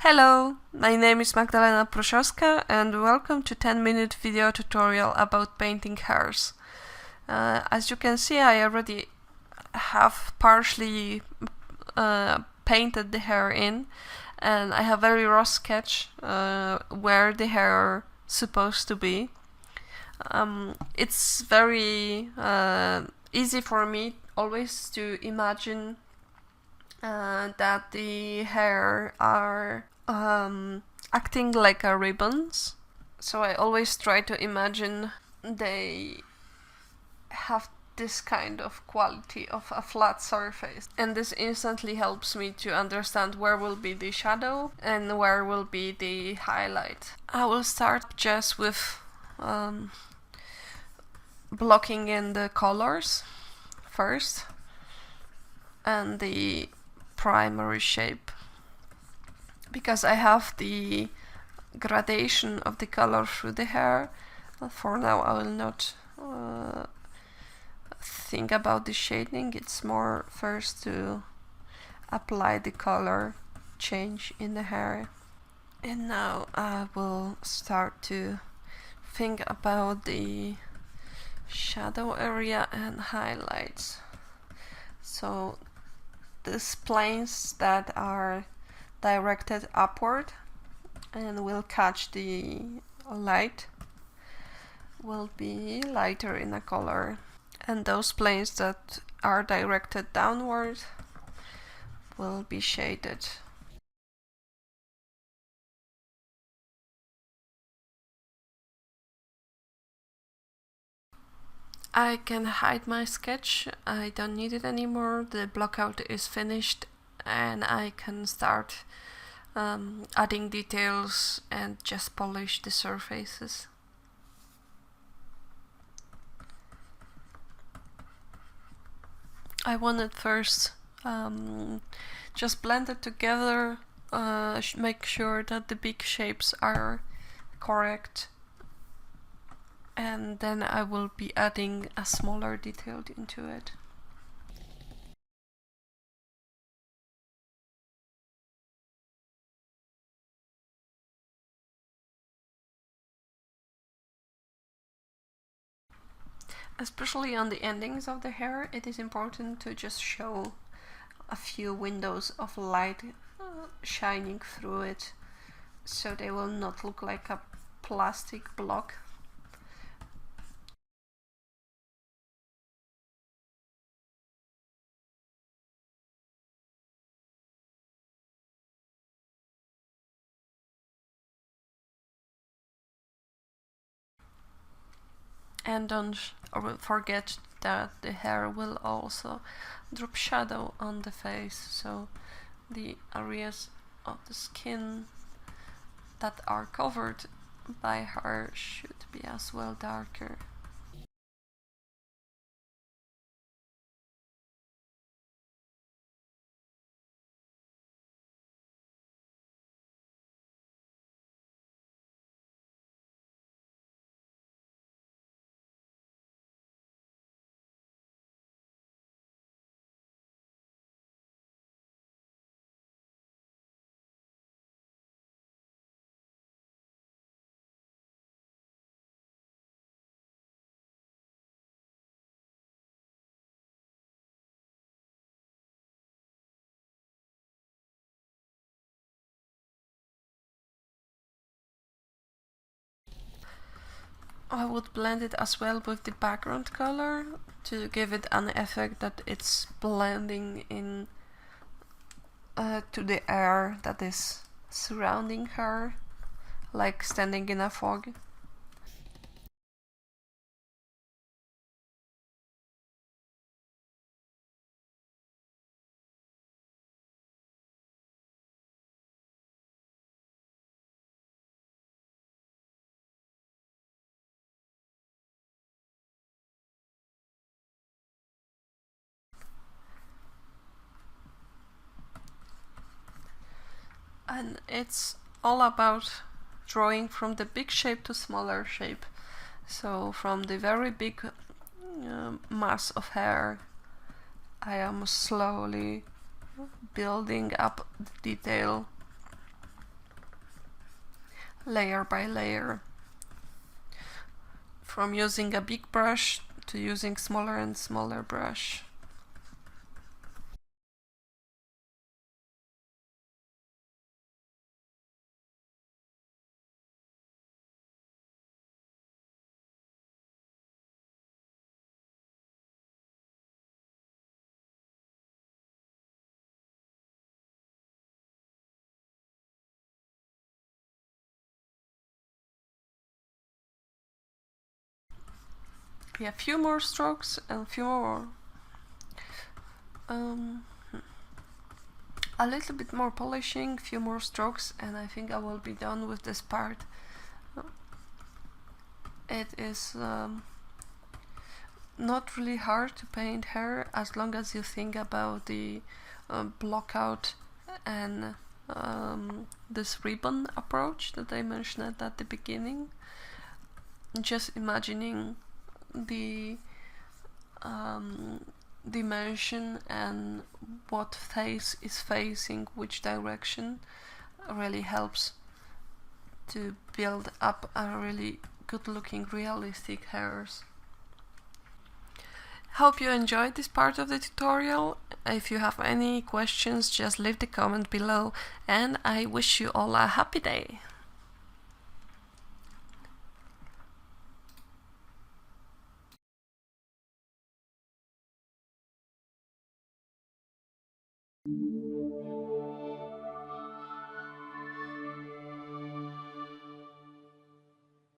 Hello, my name is Magdalena Proszowska and welcome to 10-minute video tutorial about painting hairs. As you can see, I already have partially painted the hair in, and I have a very raw sketch where the hair supposed to be. It's very easy for me always to imagine that the hair are acting like ribbons. So I always try to imagine they have this kind of quality of a flat surface, and this instantly helps me to understand where will be the shadow and where will be the highlight. I will start just with blocking in the colors first and the primary shape, because I have the gradation of the color through the hair. For now I will not think about the shading. It's more first to apply the color change in the hair. And now I will start to think about the shadow area and highlights. So these planes that are directed upward and will catch the light will be lighter in a color, and those planes that are directed downward will be shaded. I can hide my sketch, I don't need it anymore, the blockout is finished, and I can start adding details and just polish the surfaces. I wanted first just blend it together, make sure that the big shapes are correct, and then I will be adding a smaller detail into it. Especially on the endings of the hair, it is important to just show a few windows of light shining through it, so they will not look like a plastic block. And don't forget that the hair will also drop shadow on the face, so the areas of the skin that are covered by hair should be as well darker. I would blend it as well with the background color to give it an effect that it's blending in to the air that is surrounding her, like standing in a fog. And it's all about drawing from the big shape to smaller shape. So from the very big mass of hair, I am slowly building up the detail layer by layer, from using a big brush to using smaller and smaller brush. Yeah, a few more strokes and a few more. A little bit more polishing, few more strokes, and I think I will be done with this part. It is not really hard to paint hair as long as you think about the block out and this ribbon approach that I mentioned at the beginning. Just imagining the dimension and what face is facing which direction really helps to build up a really good looking realistic hairs. Hope you enjoyed this part of the tutorial. If you have any questions, just leave the comment below, and I wish you all a happy day.